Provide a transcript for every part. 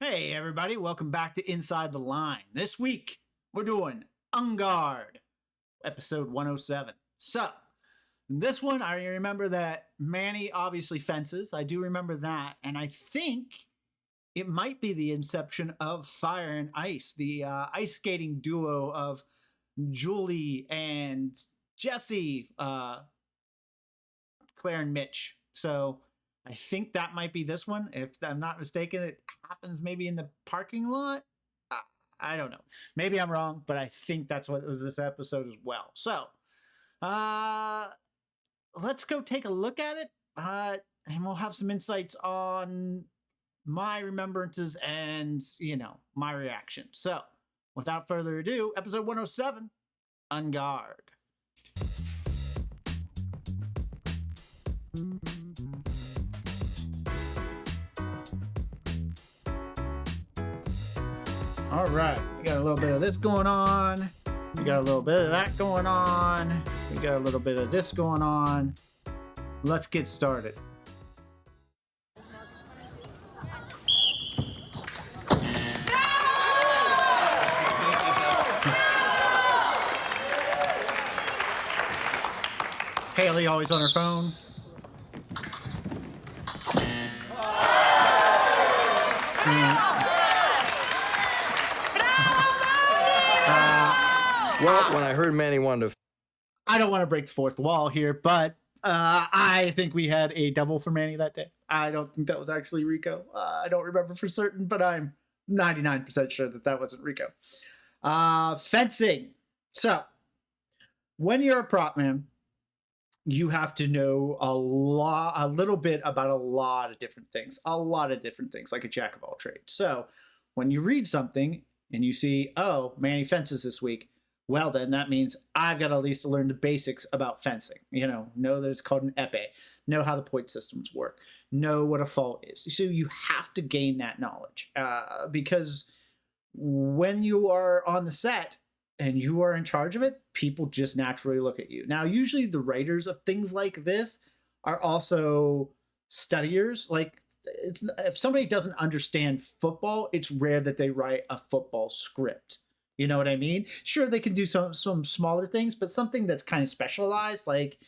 Hey everybody, welcome back to Inside the Line. This week we're doing En Garde, episode 107. So, this one I remember that Manny obviously fences. I do remember that, and I think it might be the inception of Fire and Ice, the ice skating duo of Julie and Jesse, Claire and Mitch. So I think that might be this one. If I'm not mistaken, it happens maybe in the parking lot. I don't know. Maybe I'm wrong, but I think that's what was this episode as well. So uh, let's go take a look at it, and we'll have some insights on my remembrances and my reaction. So without further ado, episode 107, En Garde. All right, we got a little bit of this going on. We got a little bit of that going on. We got a little bit of this going on. Let's get started. Haley always on her phone. Well, when I heard Manny wanted to... I don't want to break the fourth wall here, but I think we had a double for Manny that day. I don't think that was actually Rico. I don't remember for certain, but I'm 99% sure that that wasn't Rico. Fencing. So, when you're a prop man, you have to know a little bit about a lot of different things, like a jack of all trades. So, when you read something and you see, oh, Manny fences this week, well, then that means I've got to at least learn the basics about fencing. Know that it's called an épée, know how the point systems work, know what a fault is. So you have to gain that knowledge because when you are on the set and you are in charge of it, people just naturally look at you. Now, usually the writers of things like this are also studiers. Like, if somebody doesn't understand football, it's rare that they write a football script. You know what I mean? Sure, they can do some smaller things, but something that's kind of specialized, like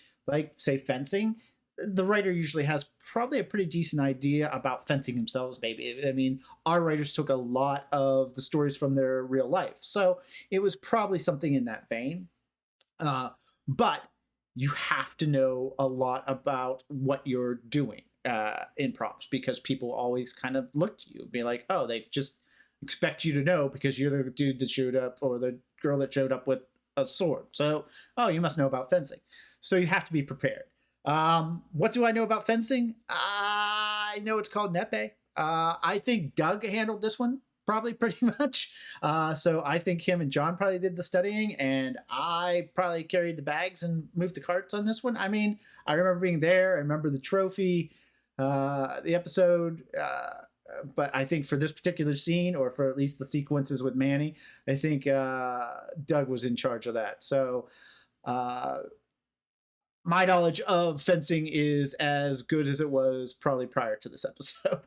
say fencing, the writer usually has probably a pretty decent idea about fencing themselves. Maybe, I mean, our writers took a lot of the stories from their real life, so it was probably something in that vein. But you have to know a lot about what you're doing in props, because people always kind of look to you and be like, oh, they just expect you to know because you're the dude that showed up or the girl that showed up with a sword. So, oh, you must know about fencing. So you have to be prepared. What do I know about fencing? I know it's called an épée. I think Doug handled this one probably pretty much. So I think him and John probably did the studying, and I probably carried the bags and moved the carts on this one. I mean, I remember being there. I remember the trophy, the episode. But I think for this particular scene, or for at least the sequences with Manny, I think Doug was in charge of that. So my knowledge of fencing is as good as it was probably prior to this episode.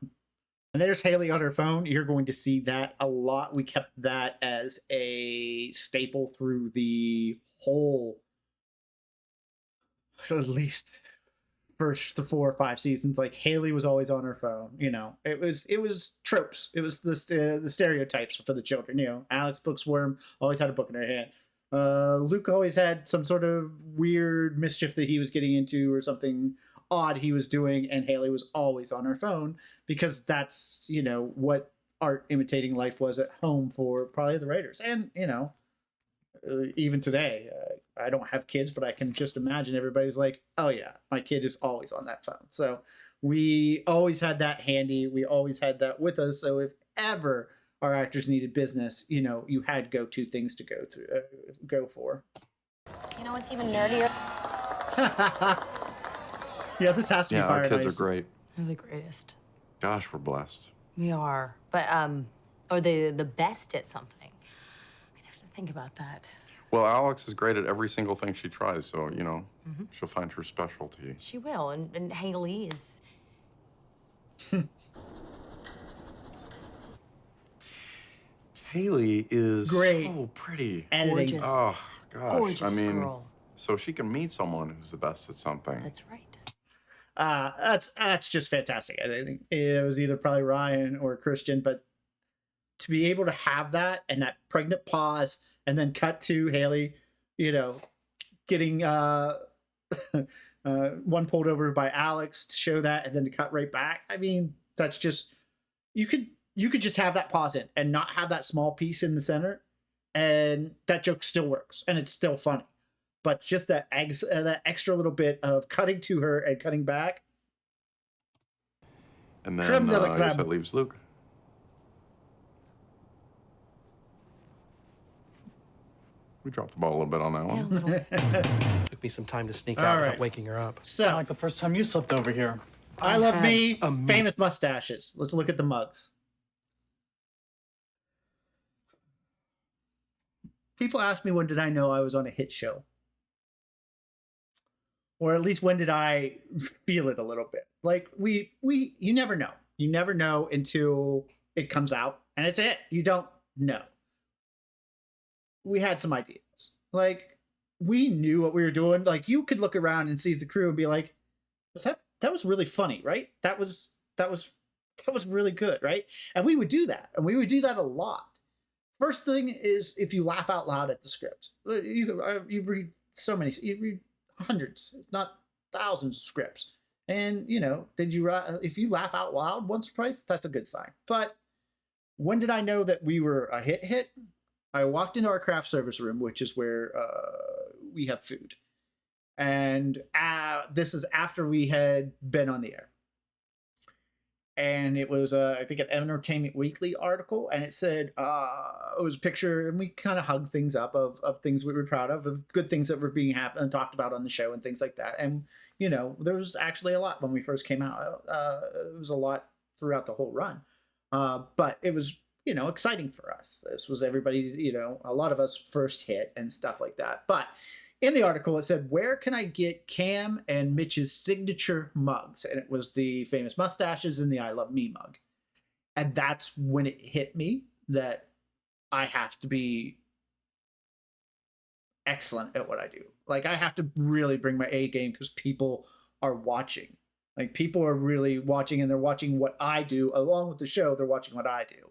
And there's Haley on her phone. You're going to see that a lot. We kept that as a staple through the whole, at least first the 4 or 5 seasons. Like, Haley was always on her phone. It was tropes. It was the stereotypes for the children. Alex Bookworm always had a book in her hand. Luke always had some sort of weird mischief that he was getting into, or something odd he was doing, and Haley was always on her phone, because that's what art imitating life was at home for probably the writers. And even today, I don't have kids, but I can just imagine everybody's like, oh yeah, my kid is always on that phone. So we always had that handy. We always had that with us. So if ever our actors needed business, you had go-to things to go for. You know what's even nerdier? Yeah, this has to be Fire and Ice. Our kids are great. They're the greatest. Gosh, we're blessed. We are. But, are they the best at something? I'd have to think about that. Well, Alex is great at every single thing she tries, so, she'll find her specialty. She will, and Haley is... Haley is Great. so pretty. Editing. Gorgeous. Oh, gosh. Gorgeous I mean, girl. so she can meet someone who's the best at something. That's right. That's just fantastic. I think it was either probably Ryan or Christian, but to be able to have that and that pregnant pause and then cut to Haley, getting one pulled over by Alex to show that, and then to cut right back. I mean, that's just you could just have that pause in and not have that small piece in the center, and that joke still works and it's still funny. But just that extra little bit of cutting to her and cutting back. And then I guess that leaves Luke. We dropped the ball a little bit on that one. Took me some time to sneak All out right. without waking her up. So, Like the first time you slept over here. I love me, a me- famous mustaches. Let's look at the mugs. People ask me, when did I know I was on a hit show? Or at least when did I feel it a little bit? Like you never know. You never know until it comes out and it's it. You don't know. We had some ideas. Like, we knew what we were doing. Like, you could look around and see the crew and be like, that was really funny, right? That was really good, right? And we would do that. And we would do that a lot. First thing is, if you laugh out loud at the script. You read you read hundreds, if not thousands of scripts. And, if you laugh out loud once or twice, that's a good sign. But when did I know that we were a hit? I walked into our craft service room, which is where we have food. And this is after we had been on the air. And it was, I think, an Entertainment Weekly article. And it said, it was a picture, and we kind of hugged things up of things we were proud of good things that were being happened and talked about on the show and things like that. And, there was actually a lot when we first came out. It was a lot throughout the whole run. But it was, exciting for us. This was everybody's, a lot of us first hit and stuff like that. But in the article, it said, where can I get Cam and Mitch's signature mugs? And it was the famous mustaches and the I Love Me mug. And that's when it hit me that I have to be excellent at what I do. Like, I have to really bring my A game because people are watching. Like, people are really watching, and they're watching what I do along with the show. They're watching what I do.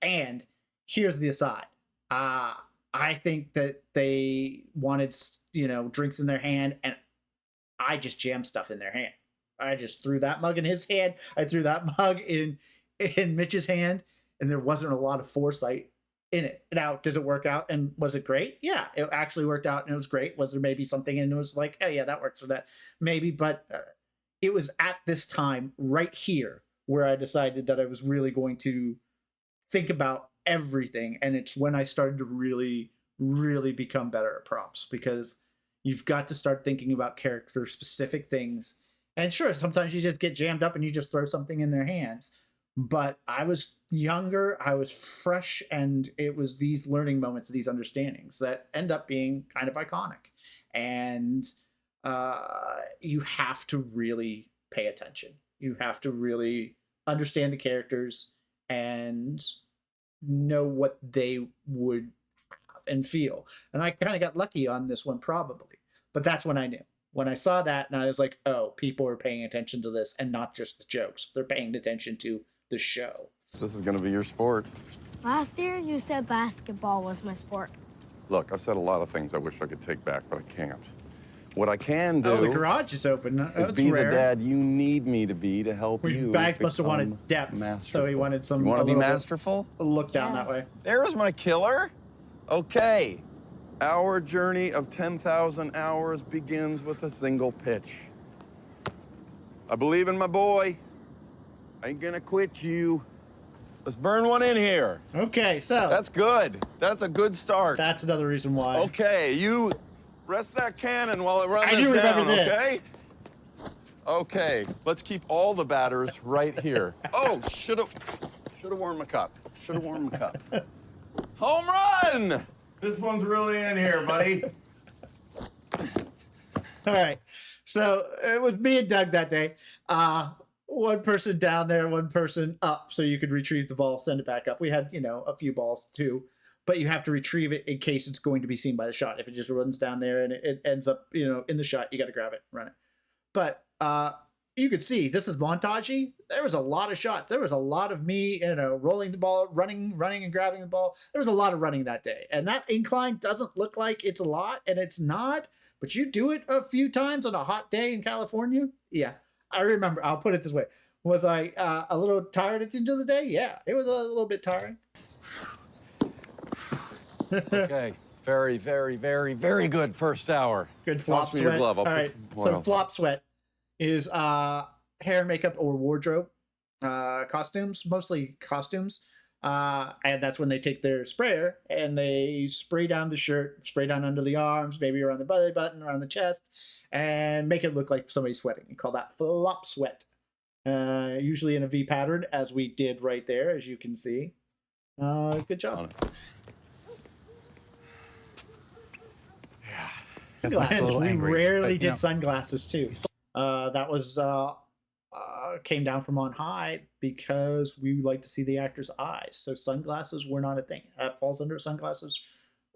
And here's the aside. I think that they wanted, drinks in their hand, and I just jammed stuff in their hand. I just threw that mug in his hand. I threw that mug in Mitch's hand, and there wasn't a lot of foresight in it. Now, does it work out, and was it great? Yeah, it actually worked out, and it was great. Was there maybe something, and it was like, oh yeah, that works for that, maybe, but it was at this time right here where I decided that I was really going to think about everything. And it's when I started to really, really become better at props, because you've got to start thinking about character specific things. And sure, sometimes you just get jammed up and you just throw something in their hands. But I was younger, I was fresh, and it was these learning moments, these understandings that end up being kind of iconic. And you have to really pay attention. You have to really understand the characters and know what they would have and feel. And I kind of got lucky on this one, probably. But that's when I knew. When I saw that, and I was like, oh, people are paying attention to this, and not just the jokes. They're paying attention to the show. This is going to be your sport. Last year, you said basketball was my sport. Look, I've said a lot of things I wish I could take back, but I can't. What I can do Oh, the garage is open. is That's be rare. the dad you need me to be to help you. Bags must have wanted become depth, so he masterful. wanted some. You want a to be little bit- masterful? Look down that Yes. way. There's my killer. Okay. Our journey of 10,000 hours begins with a single pitch. I believe in my boy. I ain't gonna quit you. Let's burn one in here. Okay, so That's good. That's a good start. that's another reason why. Okay, you rest that cannon while it runs I this do remember down, this. okay? Okay, let's keep all the batters right here. Oh, should've worn my cup. Should've worn my cup. Home run! This one's really in here, buddy. All right. So it was me and Doug that day. one person down there, one person up, so you could retrieve the ball, send it back up. We had, a few balls too, but you have to retrieve it in case it's going to be seen by the shot. If it just runs down there and it ends up, in the shot, you got to grab it, run it. But you could see this is montagey. There was a lot of shots. There was a lot of me, rolling the ball, running and grabbing the ball. There was a lot of running that day. And that incline doesn't look like it's a lot, and it's not. But you do it a few times on a hot day in California. Yeah, I remember. I'll put it this way. Was I a little tired at the end of the day? Yeah, it was a little bit tiring. Okay. Very, very, very, very good first hour. Good flop Toss me sweat. your glove. All right. So flop sweat is hair and makeup or wardrobe costumes, mostly costumes. And that's when they take their sprayer and they spray down the shirt, spray down under the arms, maybe around the belly button, around the chest, and make it look like somebody's sweating. You call that flop sweat. Usually in a V pattern, as we did right there, as you can see. Good job. Sunglasses. We rarely did sunglasses too. That was came down from on high because we like to see the actor's eyes. So sunglasses were not a thing. That falls under sunglasses.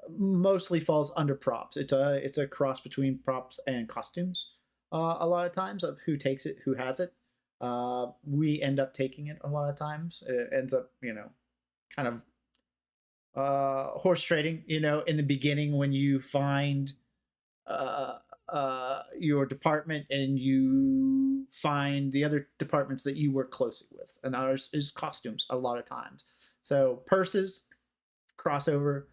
Mostly falls under props. It's a cross between props and costumes. A lot of times of who takes it, who has it. We end up taking it a lot of times. It ends up, kind of horse trading. In the beginning when you find your department and you find the other departments that you work closely with, and ours is costumes a lot of times. So purses crossover,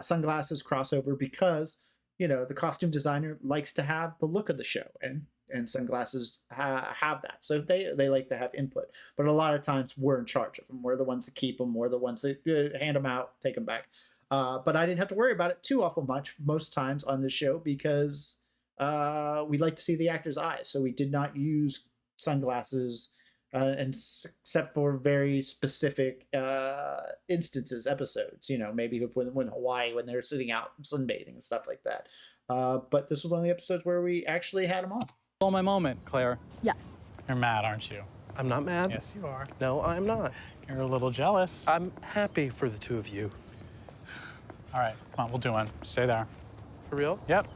sunglasses crossover, because the costume designer likes to have the look of the show, and sunglasses have that, so they like to have input. But a lot of times we're in charge of them. We're the ones that keep them. We're the ones that hand them out, take them back. But I didn't have to worry about it too awful much most times on this show because we like to see the actor's eyes. So we did not use sunglasses, except for very specific instances, episodes. Maybe when Hawaii, when they're sitting out sunbathing and stuff like that. But this was one of the episodes where we actually had them on. Stole my moment, Claire. Yeah. You're mad, aren't you? I'm not mad. Yes, you are. No, I'm not. You're a little jealous. I'm happy for the two of you. All right, come on, we'll do one. Stay there. For real? Yep.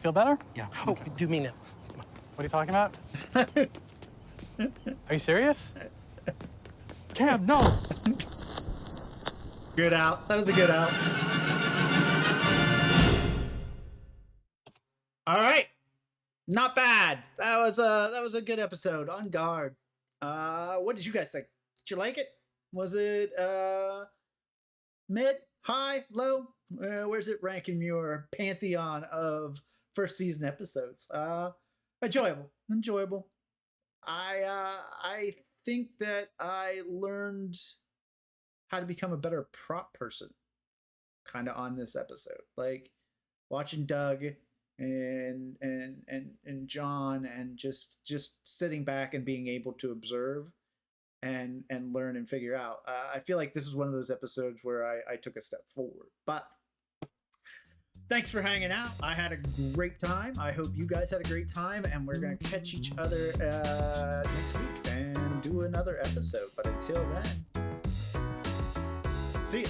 Feel better? Yeah. Oh, do me now. What are you talking about? Are you serious? Cam, no! Good out. That was a good out. All right. Not bad. That was a good episode. En Garde. What did you guys think? Did you like it? Was it mid, high, low? Where's it ranking your pantheon of first season episodes? Enjoyable. I think that I learned how to become a better prop person kind of on this episode. Like watching Doug and John, and just sitting back and being able to observe and learn and figure out. I feel like this is one of those episodes where I took a step forward. But thanks for hanging out. I had a great time. I hope you guys had a great time, and we're gonna catch each other next week and do another episode. But until then, see ya.